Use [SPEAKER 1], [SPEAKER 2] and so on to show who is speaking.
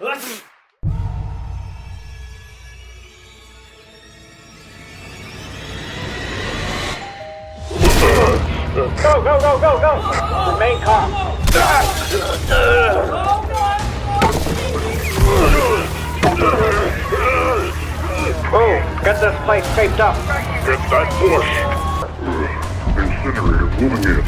[SPEAKER 1] Go, go, go, go, go! Remain calm. Oh, get this place taped up.
[SPEAKER 2] Get that push. Incinerator moving in.